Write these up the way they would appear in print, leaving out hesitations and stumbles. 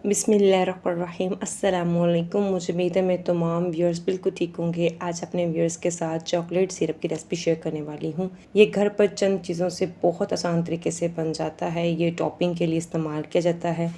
बिस्मिल्लाहिर्रहमानिर्रहीम अस्सलामुअलैकुम। मुझे उम्मीद है मैं तमाम व्यूअर्स बिल्कुल ठीक होंगे। आज अपने व्यूअर्स के साथ चॉकलेट सिरप की रेसिपी शेयर करने वाली हूँ। ये घर पर चंद चीज़ों से बहुत आसान तरीके से बन जाता है। ये टॉपिंग के लिए इस्तेमाल किया जाता है।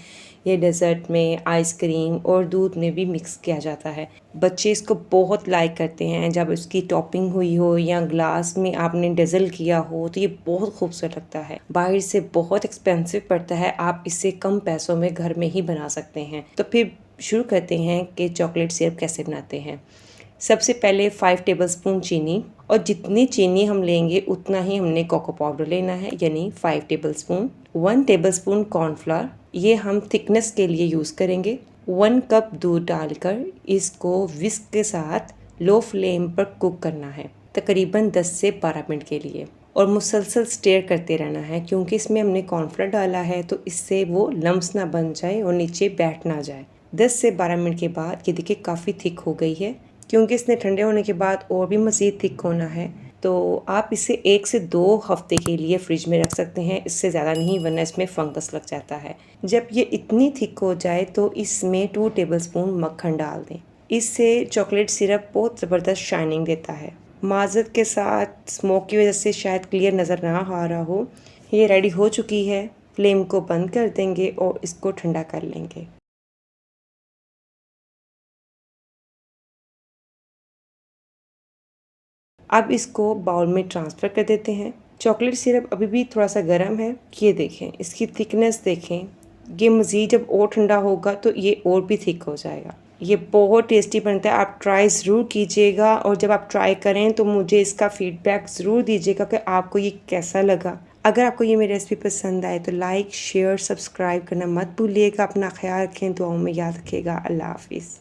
ये डेज़र्ट में, आइसक्रीम और दूध में भी मिक्स किया जाता है। बच्चे इसको बहुत लाइक करते हैं। जब इसकी टॉपिंग हुई हो या ग्लास में आपने डेज़ल किया हो तो ये बहुत खूबसूरत लगता है। बाहर से बहुत एक्सपेंसिव पड़ता है, आप इसे कम पैसों में घर में ही बना सकते हैं। तो फिर शुरू करते हैं कि चॉकलेट सिरप कैसे बनाते हैं। सबसे पहले 5 टेबलस्पून चीनी, और जितनी चीनी हम लेंगे उतना ही हमने कोको पाउडर लेना है, यानी 5 टेबलस्पून। 1 टेबलस्पून कॉर्नफ्लोर, ये हम थिकनेस के लिए यूज़ करेंगे। 1 कप दूध डालकर इसको विस्क के साथ लो फ्लेम पर कुक करना है, तकरीबन 10 से 12 मिनट के लिए। और मुसलसल स्टेयर करते रहना है, क्योंकि इसमें हमने कॉर्नफ्लोर डाला है तो इससे वो लम्स ना बन जाए और नीचे बैठ ना जाए। 10 से 12 मिनट के बाद ये देखिए काफ़ी थिक हो गई है। क्योंकि इसने ठंडे होने के बाद और भी मज़ीद थिक होना है, तो आप इसे 1 से 2 हफ्ते के लिए फ्रिज में रख सकते हैं, इससे ज़्यादा नहीं, वरना इसमें फंगस लग जाता है। जब ये इतनी थिक हो जाए तो इसमें 2 टेबलस्पून मक्खन डाल दें। इससे चॉकलेट सिरप बहुत ज़बरदस्त शाइनिंग देता है। माज़रत के साथ स्मोक की वजह से शायद क्लियर नज़र ना आ रहा हो। ये रेडी हो चुकी है। फ्लेम को बंद कर देंगे और इसको ठंडा कर लेंगे। अब इसको बाउल में ट्रांसफ़र कर देते हैं। चॉकलेट सिरप अभी भी थोड़ा सा गर्म है। ये देखें, इसकी थिकनेस देखें। ये मज़ीद जब और ठंडा होगा तो ये और भी थिक हो जाएगा। ये बहुत टेस्टी बनता है, आप ट्राई ज़रूर कीजिएगा। और जब आप ट्राई करें तो मुझे इसका फ़ीडबैक ज़रूर दीजिएगा कि आपको ये कैसा लगा। अगर आपको ये मेरी रेसिपी पसंद आए तो लाइक, शेयर, सब्सक्राइब करना मत भूलिएगा। अपना ख्याल रखें, दुआओं में याद रखिएगा। अल्लाह हाफ़िज़।